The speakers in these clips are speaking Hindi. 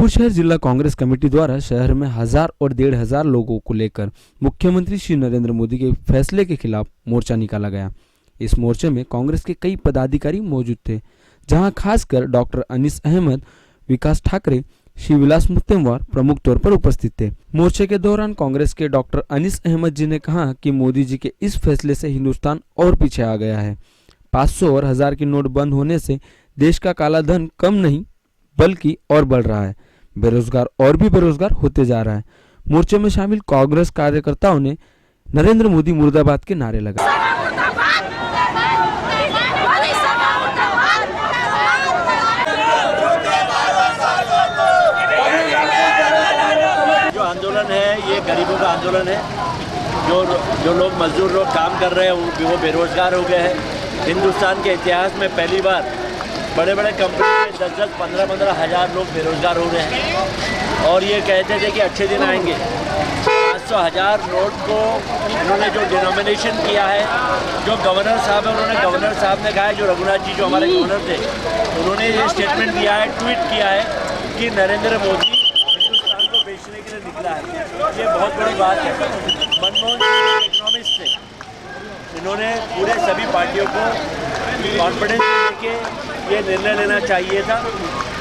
जयपुर शहर जिला कांग्रेस कमेटी द्वारा शहर में 1000 और 1500 लोगों को लेकर मुख्यमंत्री श्री नरेंद्र मोदी के फैसले के खिलाफ मोर्चा निकाला गया। इस मोर्चे में कांग्रेस के कई पदाधिकारी मौजूद थे, जहां खासकर डॉक्टर अनीस अहमद, विकास ठाकरे, शिवविलास मुत्तेमवार प्रमुख तौर पर उपस्थित थे। मोर्चे के दौरान कांग्रेस के डॉक्टर अनीस अहमद जी ने कहा कि मोदी जी के इस फैसले से हिंदुस्तान और पीछे आ गया है। 500 और 1000 की नोट बंद होने से देश का काला धन कम नहीं बल्कि और बढ़ रहा है। बेरोजगार और भी बेरोजगार होते जा रहा है। मोर्चे में शामिल कांग्रेस कार्यकर्ताओं ने नरेंद्र मोदी मुर्दाबाद के नारे लगाए। जो आंदोलन है ये गरीबों का आंदोलन है। जो लोग मजदूर लोग काम कर रहे हैं वो बेरोजगार हो गए हैं। हिंदुस्तान के इतिहास में पहली बार बड़े बड़े कंपनी में 10-10, 15-15 हज़ार लोग बेरोजगार हो रहे हैं और ये कहते थे कि अच्छे दिन आएंगे। 500,000 नोट को इन्होंने जो डिनोमिनेशन किया है, जो गवर्नर साहब है उन्होंने गवर्नर साहब ने कहा है, जो रघुनाथ जी जो हमारे गवर्नर थे उन्होंने ये स्टेटमेंट दिया है, ट्वीट किया है कि नरेंद्र मोदी हिंदुस्तान को बेचने के लिए निकला है। ये बहुत बड़ी बात है। मनमोहन सिंह इकोनॉमिस्ट थे, इन्होंने पूरे सभी पार्टियों को कॉन्फिडेंस लेके ये निर्णय लेना चाहिए था।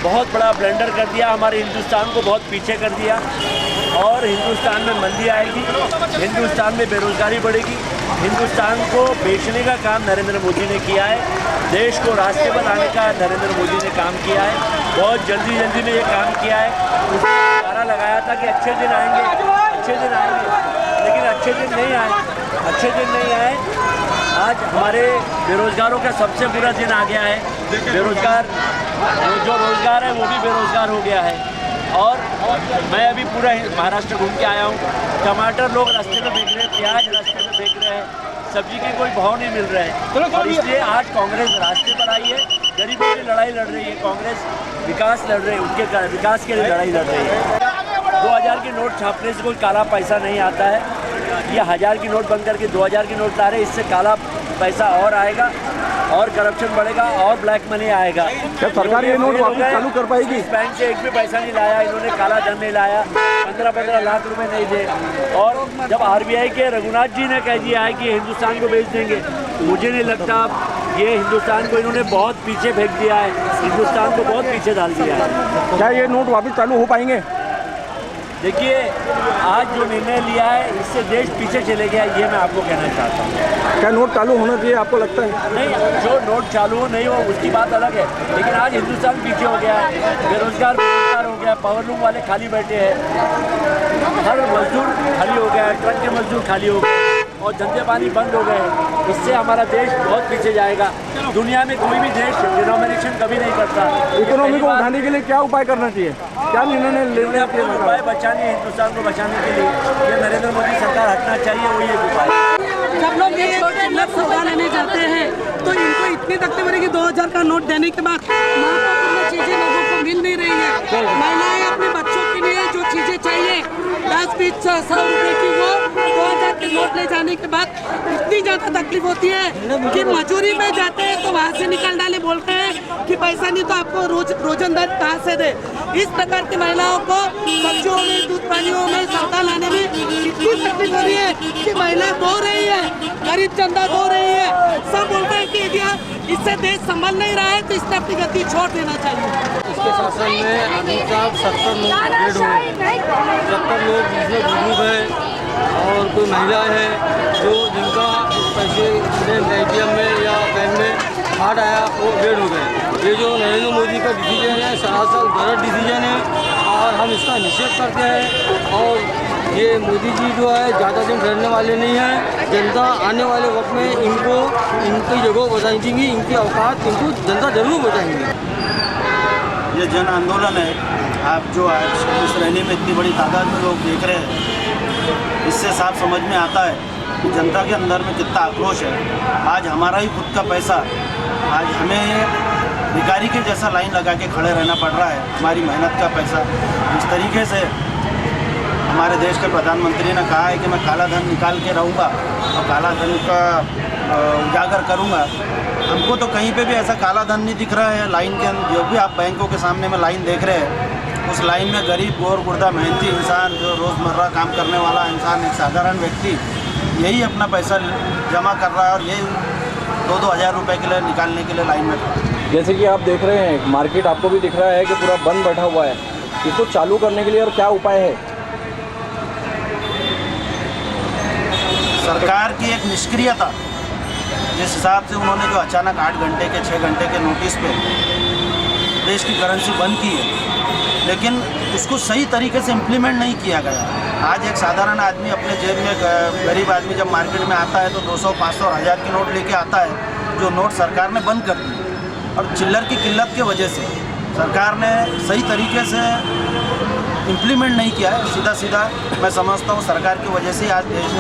बहुत बड़ा ब्लंडर कर दिया, हमारे हिंदुस्तान को बहुत पीछे कर दिया और हिंदुस्तान में मंदी आएगी, हिंदुस्तान में बेरोजगारी बढ़ेगी। हिंदुस्तान को बेचने का काम नरेंद्र मोदी ने किया है, देश को रास्ते पर लाने का नरेंद्र मोदी ने काम किया है। बहुत जल्दी में ये काम किया है। उसने नारा लगाया था कि अच्छे दिन आएंगे, अच्छे दिन आएंगे, लेकिन अच्छे दिन नहीं आए, अच्छे दिन नहीं आए। आज हमारे बेरोजगारों का सबसे बुरा दिन आ गया है। बेरोजगार जो रोजगार है वो भी बेरोजगार हो गया है। और मैं अभी पूरा महाराष्ट्र घूम के आया हूँ। टमाटर लोग रास्ते में बेच रहे हैं, प्याज रास्ते में बेच रहे हैं, सब्जी के कोई भाव नहीं मिल रहे हैं। और इसलिए आज कांग्रेस रास्ते पर आई है, गरीबों की लड़ाई लड़ रही है। कांग्रेस विकास लड़ रही है, उनके विकास के लिए लड़ाई लड़ रही है। 2000 की नोट छापने से कोई काला पैसा नहीं आता है। ये 1000 की नोट बंद करके 2000 की नोट ला रहे, इससे काला पैसा और आएगा और करप्शन बढ़ेगा और ब्लैक मनी आएगा। क्या सरकार ये नोट वापस चालू कर पाएगी? इस बैंक से एक भी पैसा नहीं लाया इन्होंने, काला धन नहीं लाया, 15-15 लाख रुपए नहीं दे। और जब आरबीआई के रघुनाथ जी ने कह दिया है कि हिंदुस्तान को बेच देंगे, मुझे नहीं लगता ये हिंदुस्तान को इन्होंने बहुत पीछे फेंक दिया है, हिंदुस्तान को बहुत पीछे डाल दिया है। क्या ये नोट वापस चालू हो पाएंगे? देखिए, आज जो निर्णय लिया है इससे देश पीछे चले गया, ये मैं आपको कहना चाहता हूँ। क्या नोट चालू होना चाहिए आपको लगता है? नहीं, जो नोट चालू हो नहीं हो उसकी बात अलग है, लेकिन आज हिंदुस्तान पीछे हो गया है, बेरोजगार हो गया, पावरलूम वाले खाली बैठे हैं, हर मजदूर खाली हो गया है, ट्रक के मजदूर खाली हो गए और धंधे पानी बंद हो गए। इससे हमारा देश बहुत पीछे जाएगा। दुनिया में कोई भी देश डिनोमिनेशन कभी नहीं करता। इकोनॉमी को उठाने के लिए क्या उपाय करना चाहिए? क्या निर्णय लेना चाहिए? उपाय बचाने, हिंदुस्तान को बचाने के लिए ये नरेंद्र मोदी सरकार हटना चाहिए, वही एक उपाय। जब लोग ये सौदा लेने जाते हैं तो इनको इतनी तकलीफ हो रही है कि 2000 का नोट देने के बाद महत्वपूर्ण चीजें लोगों को मिल नहीं रही है। महिलाएं अपने बच्चों के लिए जो चीजें चाहिए 10-20-100 रुपए की, वो 2000 के नोट ले जाने के बाद इतनी ज्यादा तकलीफ होती है कि मजूरी में जाते हैं तो वहाँ से निकाल डाले, बोलते हैं कि पैसा नहीं तो आपको रोजंदारी कहाँ से दे। इस प्रकार की महिलाओं को सब्जियों में, दूध पानियों में, सौदा लाने में इतनी तकलीफ हो रही है कि महिलाएं रो रही है, गरीब जनता रो रही है। सब बोलते हैं कि यदि इससे देश संभल नहीं रहा है तो इसने अपनी गति छोड़ देना चाहिए। इसके शासन में अभी तक 70 लोग डेड हुए, 70 लोग जिसमें बुजुर्ग है और कोई महिला है जो जिनका पैसे ATM में या बैंक में कार्ड आया वो डेड हो गए। ये जो नरेंद्र मोदी का डिसीजन है सरासर गलत डिसीजन है और हम इसका निषेध करते हैं। और ये मोदी जी जो है ज़्यादा दिन रहने वाले नहीं हैं। जनता आने वाले वक्त में इनको इनकी जगह बताएंगी, इनकी औकात इनको जनता जरूर बताएंगी। ये जन आंदोलन है, आप जो आज इस रैली में इतनी बड़ी तादाद में लोग देख रहे हैं, इससे साफ समझ में आता है कि जनता के अंदर में कितना आक्रोश है। आज हमारा ही खुद का पैसा, आज हमें भिखारी के जैसा लाइन लगा के खड़े रहना पड़ रहा है। हमारी मेहनत का पैसा इस तरीके से हमारे देश के प्रधानमंत्री ने कहा है कि मैं काला धन निकाल के रहूँगा और काला धन का उजागर करूँगा। हमको तो कहीं पे भी ऐसा काला धन नहीं दिख रहा है। लाइन के जो भी आप बैंकों के सामने में लाइन देख रहे हैं, उस लाइन में गरीब गोर गुर्दा मेहनती इंसान, जो रोज़मर्रा काम करने वाला इंसान, एक साधारण व्यक्ति यही अपना पैसा जमा कर रहा है और यही 2-2 हज़ार रुपये के लिए निकालने के लिए लाइन में खड़ा है। जैसे कि आप देख रहे हैं मार्केट आपको भी दिख रहा है कि पूरा बंद बैठा हुआ है, इसको चालू करने के लिए और क्या उपाय है? सरकार की एक निष्क्रियता, जिस हिसाब से उन्होंने जो अचानक 8 घंटे के 6 घंटे के नोटिस पे देश की करेंसी बंद की है, लेकिन उसको सही तरीके से इम्प्लीमेंट नहीं किया गया। आज एक साधारण आदमी अपने जेब में, गरीब आदमी जब मार्केट में आता है तो 200, 500 और 1000 के नोट लेके आता है, जो नोट सरकार ने बंद कर दिए। और चिल्लर की किल्लत की वजह से सरकार ने सही तरीके से इम्प्लीमेंट नहीं किया है। सीधा सीधा मैं समझता हूँ सरकार की वजह से आज देश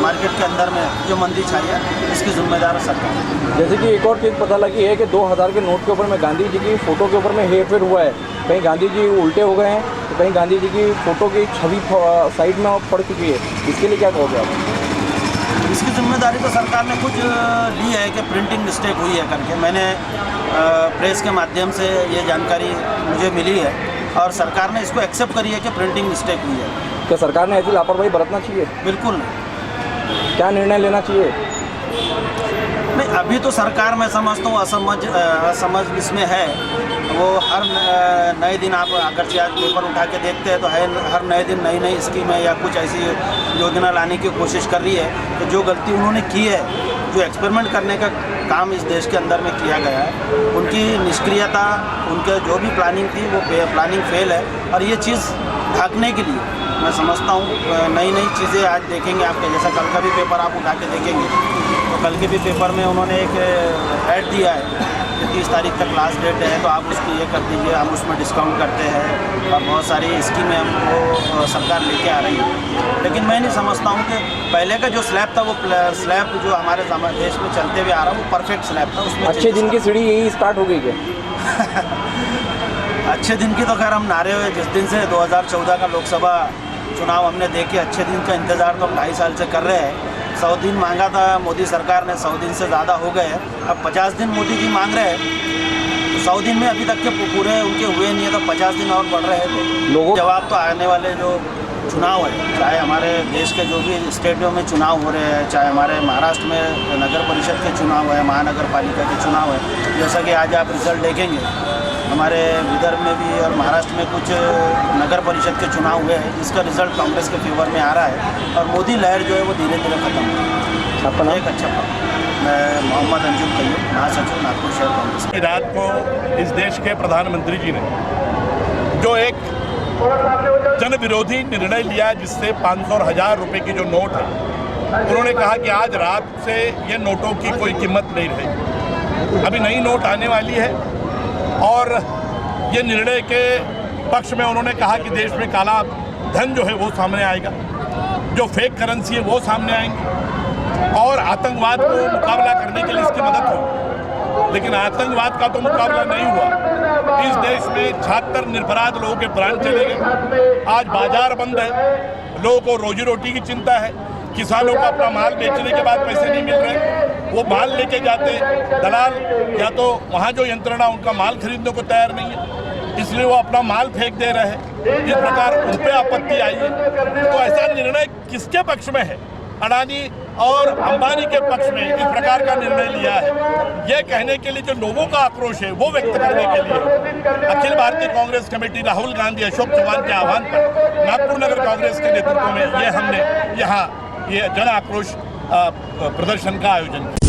मार्केट के अंदर में जो मंदी छाई है, इसकी जिम्मेदार सरकार है। जैसे कि एक और चीज़ पता लगी है कि 2000 के नोट के ऊपर में गांधी जी की फ़ोटो के ऊपर में हेरफेर हुआ है। कहीं गांधी जी उल्टे हो गए हैं तो कहीं गांधी जी की फ़ोटो की छवि साइड में पड़ चुकी है, इसके लिए क्या कहोगे आप? इसकी जिम्मेदारी तो सरकार ने खुद ली है कि प्रिंटिंग मिस्टेक हुई है करके। मैंने प्रेस के माध्यम से ये जानकारी मुझे मिली है और सरकार ने इसको एक्सेप्ट करी है कि प्रिंटिंग मिस्टेक हुई है। क्या सरकार ने ऐसी लापरवाही बरतना चाहिए? बिल्कुल नहीं। क्या निर्णय लेना चाहिए? नहीं, अभी तो सरकार मैं समझता हूँ असमझ इसमें है। वो हर नए दिन, आप अगर आज पेपर उठा के देखते हैं तो हर नए दिन नई नई स्कीमें या कुछ ऐसी योजना लाने की कोशिश कर रही है। तो जो गलती उन्होंने की है, जो एक्सपेरिमेंट करने का काम इस देश के अंदर में किया गया है, उनकी निष्क्रियता, उनके जो भी प्लानिंग थी वो प्लानिंग फेल है। और ये चीज़ ढकने के लिए मैं समझता हूँ नई नई चीज़ें आज देखेंगे आपके, जैसा कल का भी पेपर आप उठा के देखेंगे तो कल के भी पेपर में उन्होंने एक ऐड दिया है कि 30 तारीख तक लास्ट डेट है, तो आप उसकी ये कर दीजिए, हम उसमें डिस्काउंट करते हैं और बहुत सारी स्कीमें हमको सरकार लेके आ रही है। लेकिन मैं नहीं समझता हूँ कि पहले का जो स्लैब था, वो स्लैब जो हमारे देश में चलते हुए आ रहा है वो परफेक्ट स्लैब था। उसमें अच्छे दिन की सीढ़ी यही स्टार्ट हो गई क्या? अच्छे दिन की तो खैर हम नारे हुए जिस दिन से 2014 का लोकसभा चुनाव हमने देखे, अच्छे दिन का इंतज़ार तो हम 2.5 साल से कर रहे हैं। 100 दिन मांगा था मोदी सरकार ने, 100 दिन से ज़्यादा हो गए। अब 50 दिन मोदी जी मांग रहे हैं, तो 100 दिन में अभी तक के पूरे उनके हुए नहीं है, तो 50 दिन और बढ़ रहे हैं। लोगों जवाब तो आने वाले जो चुनाव है, चाहे हमारे देश के जो भी स्टेटों में चुनाव हो रहे हैं, चाहे हमारे महाराष्ट्र में नगर परिषद के चुनाव है, महानगर पालिका के चुनाव है, जैसा कि आज आप रिजल्ट देखेंगे, हमारे विदर्भ में भी और महाराष्ट्र में कुछ नगर परिषद के चुनाव हुए हैं, जिसका रिजल्ट कांग्रेस के फेवर में आ रहा है और मोदी लहर जो है वो धीरे धीरे खत्म हो रही है। अपना एक अच्छा मैं मोहम्मद अंजुम कयूम, महासचिव नागपुर शहर कांग्रेस। रात को इस देश के प्रधानमंत्री जी ने जो एक जन विरोधी निर्णय लिया, जिससे 500 और 1000 रुपये की जो नोट है, उन्होंने कहा कि आज रात से ये नोटों की कोई कीमत नहीं रहेगी, अभी नई नोट आने वाली है। और ये निर्णय के पक्ष में उन्होंने कहा कि देश में काला धन जो है वो सामने आएगा, जो फेक करेंसी है वो सामने आएंगी और आतंकवाद को मुकाबला करने के लिए इसकी मदद होगी। लेकिन आतंकवाद का तो मुकाबला नहीं हुआ। इस देश में 76 निरपराध लोगों के प्राण चले गए। आज बाजार बंद है, लोगों को रोजी रोटी की चिंता है, किसानों को अपना माल बेचने के बाद पैसे नहीं मिल रहे, वो माल लेके जाते दलाल, या तो वहाँ जो यंत्रणा उनका माल खरीदने को तैयार नहीं है, इसलिए वो अपना माल फेंक दे रहे हैं। इस प्रकार उन पर आपत्ति आई है। तो ऐसा निर्णय किसके पक्ष में है? अडानी और अंबानी के पक्ष में इस प्रकार का निर्णय लिया है। ये कहने के लिए जो लोगों का आक्रोश है वो व्यक्त करने के लिए अखिल भारतीय कांग्रेस कमेटी राहुल गांधी, अशोक चौहान के आह्वान पर नागपुर नगर कांग्रेस के नेतृत्व में हमने यहाँ ये जन आक्रोश प्रदर्शन का आयोजन किया।